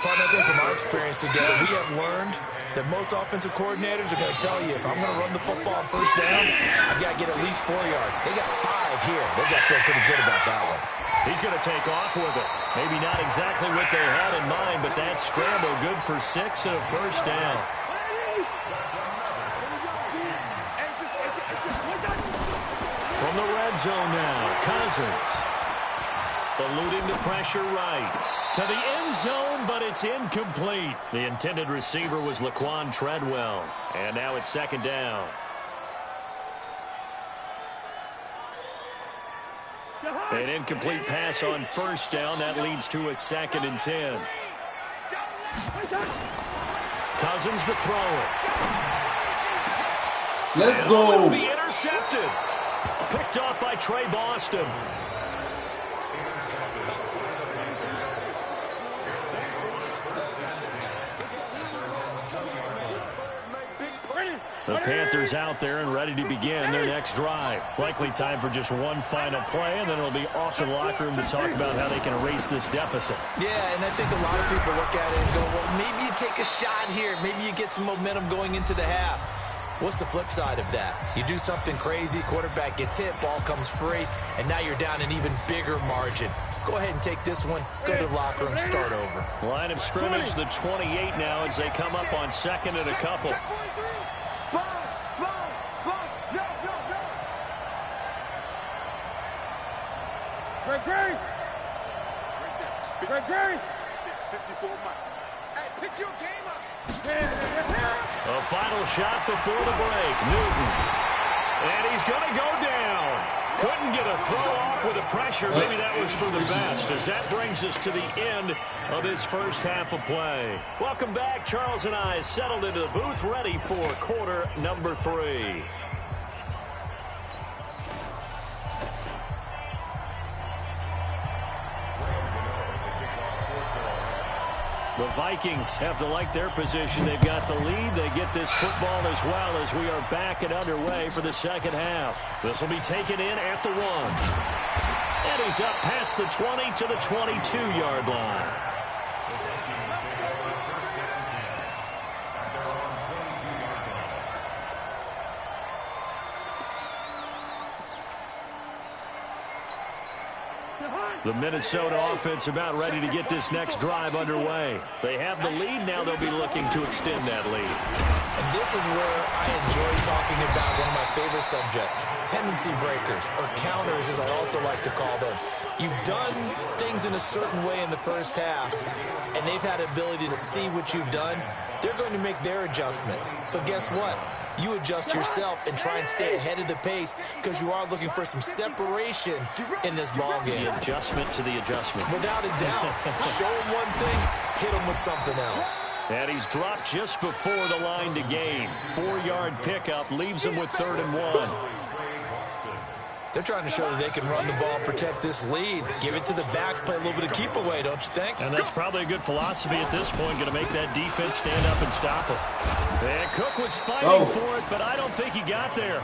Part of that thing from our experience together, we have learned that most offensive coordinators are going to tell you, if I'm going to run the football on first down, I've got to get at least 4 yards. They got 5 here. They've got to feel pretty good about that one. He's going to take off with it. Maybe not exactly what they had in mind, but that scramble good for 6 and a first down. From the red zone now, Cousins. Eluding the pressure right. To the end zone, but it's incomplete. The intended receiver was Laquan Treadwell. And now it's second down. An incomplete pass on first down. That leads to a 2nd and 10. Cousins the thrower. Let's go. Be intercepted. Picked off by Trey Boston. The Panthers out there and ready to begin their next drive. Likely time for just one final play, and then it'll be off to the locker room to talk about how they can erase this deficit. Yeah, and I think a lot of people look at it and go, well, maybe you take a shot here. Maybe you get some momentum going into the half. What's the flip side of that? You do something crazy, quarterback gets hit, ball comes free, and now you're down an even bigger margin. Go ahead and take this one, go to the locker room, start over. Line of scrimmage, the 28 now as they come up on 2nd and a couple. Greg. 54 miles. Hey, Pick your game up. A final shot before the break. Newton. And he's going to go down. Couldn't get a throw off with the pressure. Maybe that was for the best, as that brings us to the end of this first half of play. Welcome back. Charles and I settled into the booth, ready for quarter number 3. The Vikings have to like their position. They've got the lead. They get this football as well as we are back and underway for the second half. This will be taken in at the 1. And he's up past the 20 to the 22-yard line. The Minnesota offense about ready to get this next drive underway. They have the lead. Now they'll be looking to extend that lead. And this is where I enjoy talking about one of my favorite subjects, tendency breakers, or counters as I also like to call them. You've done things in a certain way in the first half, and they've had the ability to see what you've done. They're going to make their adjustments. So guess what? You adjust yourself and try and stay ahead of the pace because you are looking for some separation in this ball game. The adjustment to the adjustment. Without a doubt. Show him one thing, hit him with something else. And he's dropped just before the line to gain. 4-yard pickup leaves him with 3rd and 1. They're trying to show that they can run the ball and protect this lead. Give it to the backs, play a little bit of keep away, don't you think? And that's probably a good philosophy at this point, going to make that defense stand up and stop it. And Cook was fighting for it, but I don't think he got there.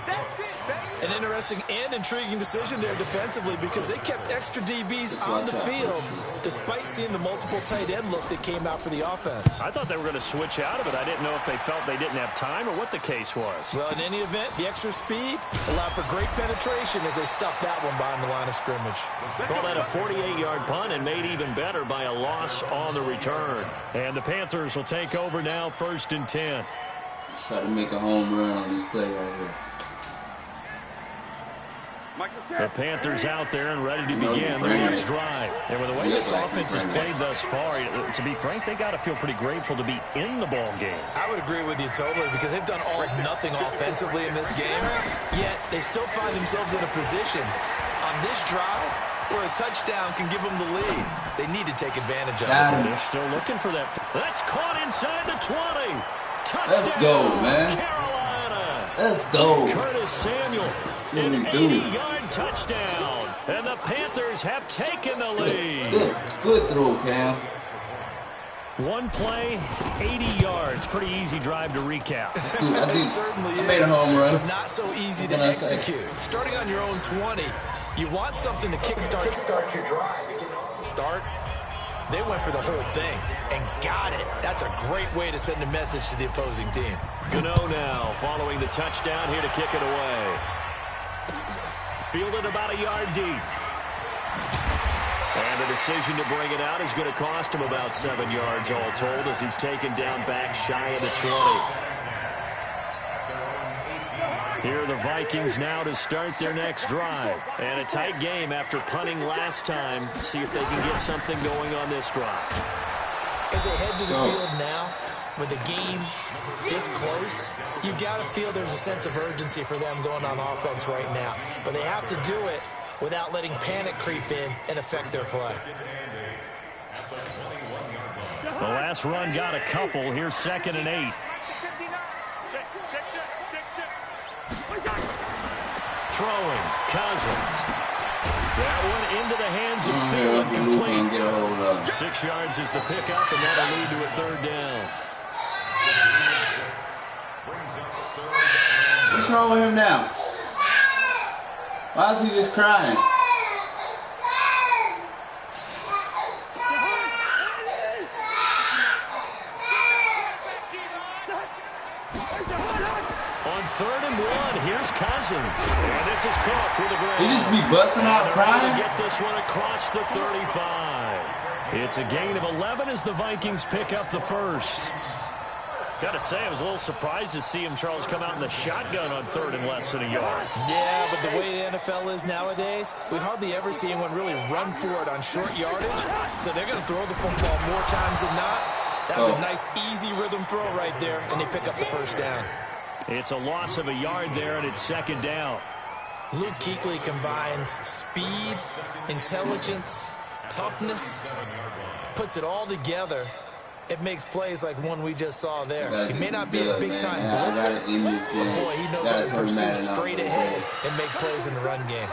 An interesting and intriguing decision there defensively because they kept extra DBs on the field despite seeing the multiple tight end look that came out for the offense. I thought they were going to switch out of it. I didn't know if they felt they didn't have time or what the case was. Well, in any event, the extra speed allowed for great penetration as they stuffed that one behind the line of scrimmage. Call that a 48-yard punt and made even better by a loss on the return. And the Panthers will take over now, 1st and 10. Try to make a home run on this play right here. The Panthers out there and ready to begin their next drive. And with the way this offense has played thus far, to be frank, they got to feel pretty grateful to be in the ball game. I would agree with you totally because they've done all or nothing offensively in this game, yet they still find themselves in a position on this drive where a touchdown can give them the lead. They need to take advantage of it. They're still looking for that. That's caught inside the 20. Touchdown, let's go, man. Carolina. Let's go. Curtis Samuel, an 80-yard touchdown. And the Panthers have taken the lead. Good throw, Cam. One play, 80 yards. Pretty easy drive to recap. Dude, I made a home run. But not so easy to execute. Starting on your own 20, you want something to kickstart your drive. Start. They went for the whole thing and got it. That's a great way to send a message to the opposing team. Gano now following the touchdown here to kick it away. Fielded about a yard deep. And the decision to bring it out is going to cost him about 7 yards all told as he's taken down back shy of the 20. Here are the Vikings now to start their next drive. And a tight game after punting last time. See if they can get something going on this drive. As they head to the field now, with the game this close, you've got to feel there's a sense of urgency for them going on offense right now. But they have to do it without letting panic creep in and affect their play. The last run got a couple. Here's 2nd and 8. Throwing, Cousins. That one into the hands of Thielen, complete. 6 yards is the pickup, and that'll lead to a 3rd down. What's wrong with him now? Why is he just crying? On 3rd and 1, here's Cousins. And this is Cook with a grab. He just be busting out crying? To get this one across the 35. It's a gain of 11 as the Vikings pick up the first. Got to say, I was a little surprised to see him, Charles, come out in the shotgun on 3rd and less than a yard. Yeah, but the way the NFL is nowadays, we hardly ever see anyone really run for it on short yardage. So they're going to throw the football more times than not. That was a nice, easy rhythm throw right there, and they pick up the first down. It's a loss of a yard there, and it's second down. Luke Kuechly combines speed, intelligence, toughness, puts it all together. It makes plays like one we just saw there. He may not be a big-time blitzer, but boy, he knows how to pursue straight ahead and make plays in the run game.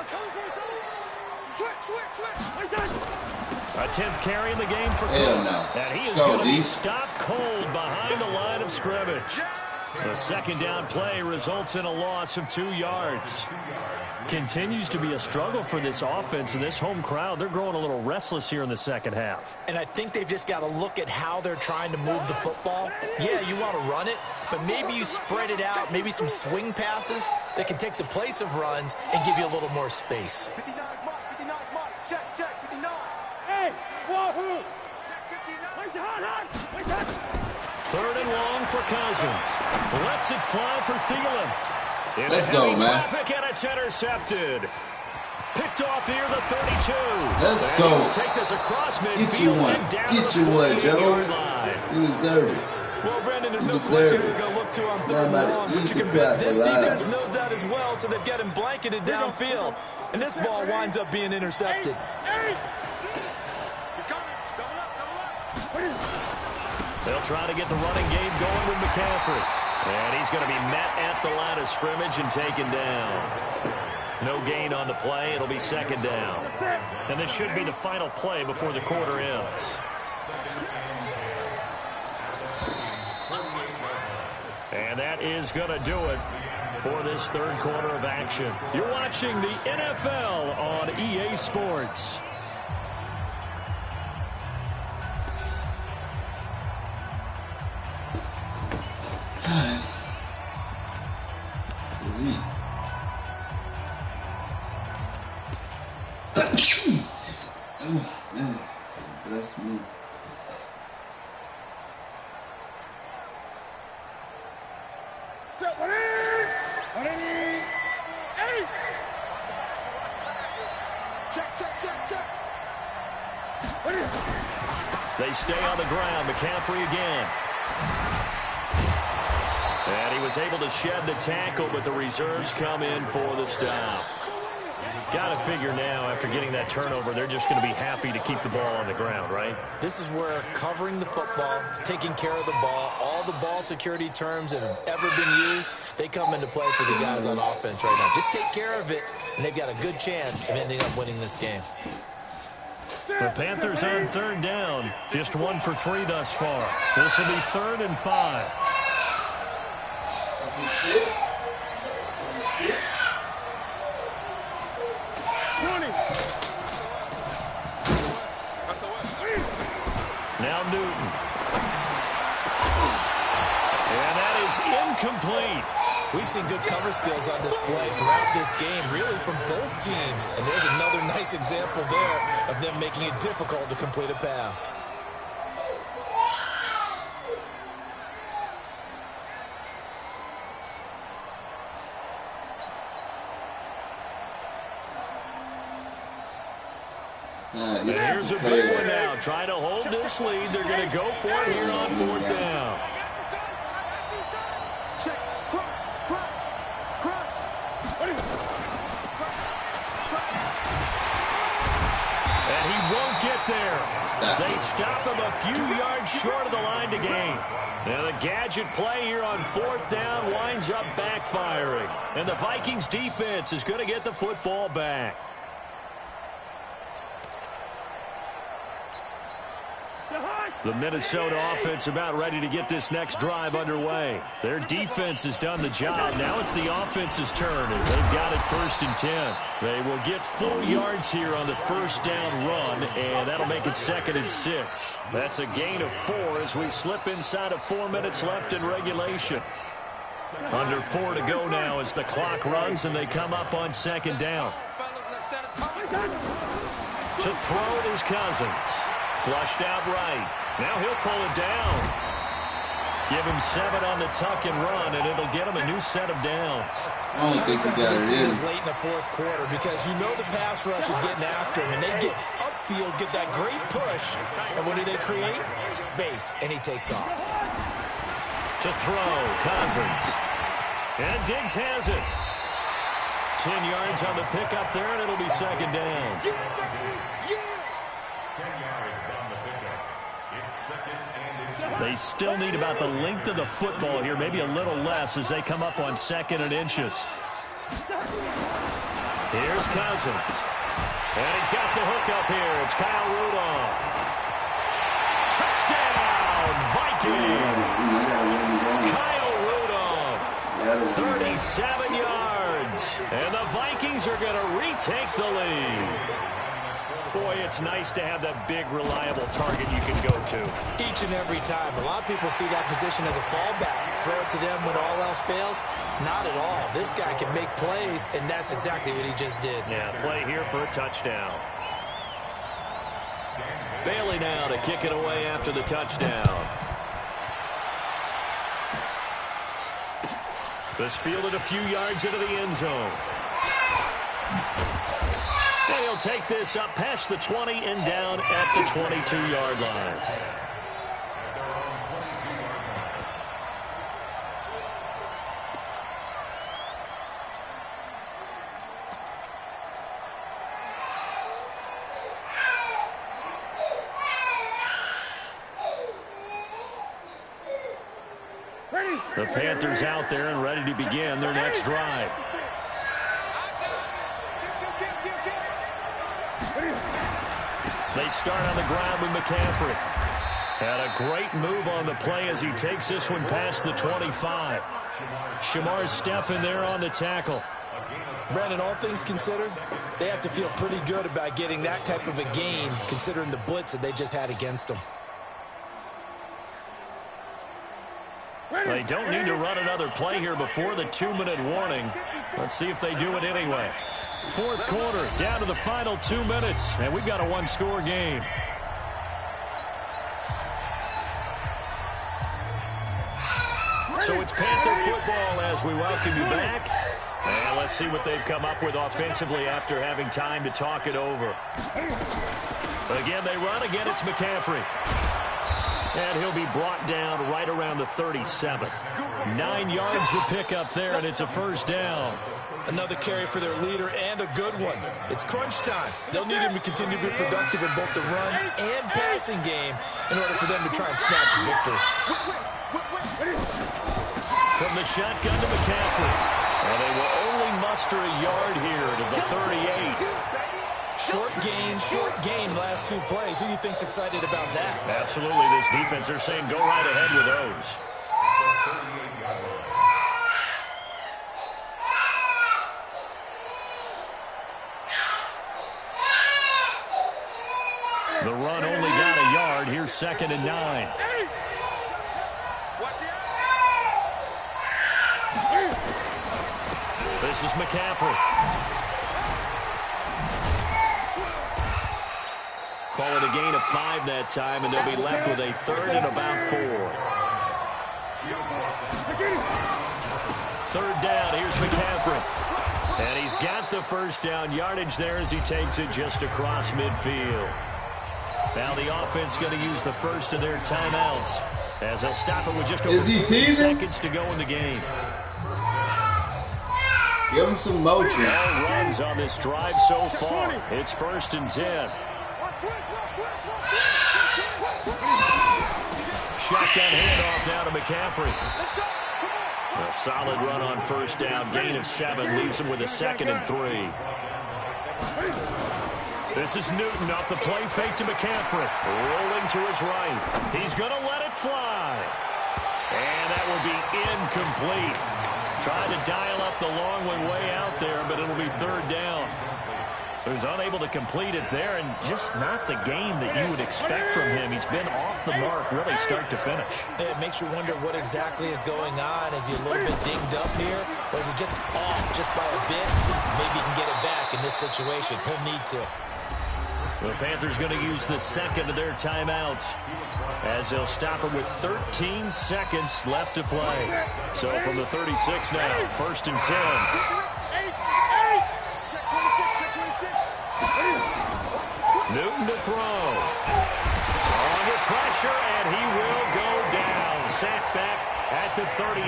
A 10th carry in the game for Cook. And he is going to be stopped cold behind the line of scrimmage. The second down play results in a loss of 2 yards. Continues to be a struggle for this offense and this home crowd. They're growing a little restless here in the second half. And I think they've just got to look at how they're trying to move the football. Yeah, you want to run it, but maybe you spread it out, maybe some swing passes that can take the place of runs and give you a little more space. 59 mark, 59 mark, check, 59. Hey, wahoo! 3rd and long for Cousins. Lets it fly for Thielen. Let's go, man. Traffic, and it's intercepted. Picked off near the 32. Let's go. Take this across midfield. Get you one. Get you one, Joe. You deserve it. Well, Brandon, there's no question we're going to look to on 3rd and long, but you can bet this defense knows that as well, so they've got him blanketed downfield. And this ball winds up being intercepted. They'll try to get the running game going with McCaffrey. And he's going to be met at the line of scrimmage and taken down. No gain on the play. It'll be second down. And this should be the final play before the quarter ends. And that is going to do it for this third quarter of action. You're watching the NFL on EA Sports. Oh, man. Bless me. They stay on the ground. McCaffrey again. And he was able to shed the tackle, but the reserves come in for the stop. Got to figure now, after getting that turnover, they're just going to be happy to keep the ball on the ground, right? This is where covering the football, taking care of the ball, all the ball security terms that have ever been used, they come into play for the guys on offense right now. Just take care of it, and they've got a good chance of ending up winning this game. The Panthers on 3rd down. Just 1 for 3 thus far. This will be 3rd and 5. Now Newton. And that is incomplete. We've seen good cover skills on display throughout this game, really from both teams. And there's another nice example there of them making it difficult to complete a pass. And here's a big one now. Trying to hold this lead. They're going to go for it here on 4th down. And he won't get there. They stop him a few yards short of the line to gain. Now the gadget play here on 4th down winds up backfiring. And the Vikings defense is going to get the football back. The Minnesota offense about ready to get this next drive underway. Their defense has done the job. Now it's the offense's turn as they've got it 1st and 10. They will get 4 yards here on the 1st down run, and that'll make it 2nd and 6. That's a gain of 4 as we slip inside of 4 minutes left in regulation. Under 4 to go now as the clock runs and they come up on 2nd down. To throw it is Cousins. Flushed out right. Now he'll pull it down. Give him 7 on the tuck and run, and it'll get him a new set of downs. I don't think he got it in. Late in the fourth quarter because you know the pass rush is getting after him, and they get upfield, get that great push, and what do they create? Space, and he takes off. To throw, Cousins. And Diggs has it. 10 yards on the pickup there, and it'll be second down. 10 yards on the pickup. It's second and They still need about the length of the football here, maybe a little less as they come up on 2nd and inches. Here's Cousins. And he's got the hook up here. It's Kyle Rudolph. Touchdown, Vikings. Kyle Rudolph, 37 yards. And the Vikings are going to retake the lead. Boy, it's nice to have that big, reliable target you can go to. Each and every time. A lot of people see that position as a fallback. Throw it to them when all else fails. Not at all. This guy can make plays, and that's exactly what he just did. Yeah, play here for a touchdown. Bailey now to kick it away after the touchdown. This fielded a few yards into the end zone. And he'll take this up past the 20 and down at the 22-yard line. The Panthers out there and ready to begin their next drive. They start on the ground with McCaffrey. And a great move on the play as he takes this one past the 25. Shamar Stephen there on the tackle. Brandon, all things considered, they have to feel pretty good about getting that type of a gain considering the blitz that they just had against them. They don't need to run another play here before the 2-minute warning. Let's see if they do it anyway. Fourth quarter, down to the final 2 minutes, and we've got a one-score game. So it's Panther football as we welcome you back. And let's see what they've come up with offensively after having time to talk it over. Again, they run. Again, it's McCaffrey. And he'll be brought down right around the 37. 9 yards to pick up there, and it's a first down. Another carry for their leader and a good one. It's crunch time. They'll need him to continue to be productive in both the run and passing game in order for them to try and snatch a victory. From the shotgun to McCaffrey. And they will only muster a yard here to the 38. Short gain last 2 plays. Who do you think's excited about that? Absolutely. This defense, they're saying go right ahead with those. The run only got a yard. Here's 2nd and 9. This is McCaffrey. Call it a gain of 5 that time, and they'll be left with a 3rd and about 4. 3rd down. Here's McCaffrey. And he's got the first down yardage there as he takes it just across midfield. Now the offense going to use the first of their timeouts as they'll stop it with just over 40 seconds to go in the game. Give him some motion. All runs on this drive so far. It's 1st and 10. Shotgun handoff now to McCaffrey. A solid run on first down. Gain of 7 leaves him with a 2nd and 3. This is Newton off the play fake to McCaffrey. Rolling to his right. He's going to let it fly. And that will be incomplete. Tried to dial up the long one way out there, but it'll be 3rd down. So he's unable to complete it there, and just not the game that you would expect from him. He's been off the mark really start to finish. It makes you wonder what exactly is going on. Is he a little bit dinged up here, or is it just off just by a bit? Maybe he can get it back in this situation. He'll need to. The Panthers going to use the second of their timeouts as they'll stop it with 13 seconds left to play. So from the 36 now, 1st and 10. Newton to throw. Under pressure, and he will go down. Sacked back at the 38.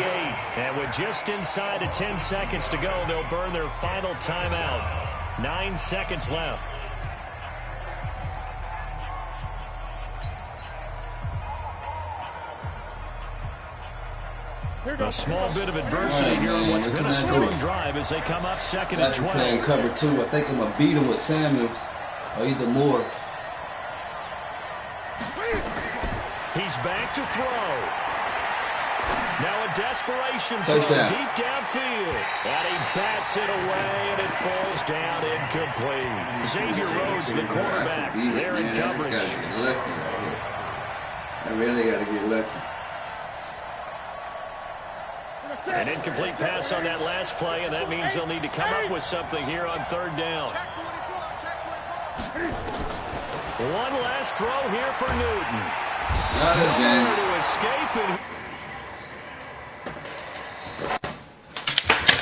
And with just inside of 10 seconds to go, they'll burn their final timeout. 9 seconds left. A small bit of adversity here on what's been a strong drive as they come up 2nd and 12. Playing cover 2. I think I'm going to beat him with Samuels or either Moore. He's back to throw. Now a desperation Touchdown. throw deep downfield. And he bats it away, and it falls down incomplete. Xavier Rhodes, the quarterback, there in coverage. I really got to get lucky. An incomplete pass on that last play, and that means they'll need to come up with something here on 3rd down. One last throw here for Newton. Not again. To escape and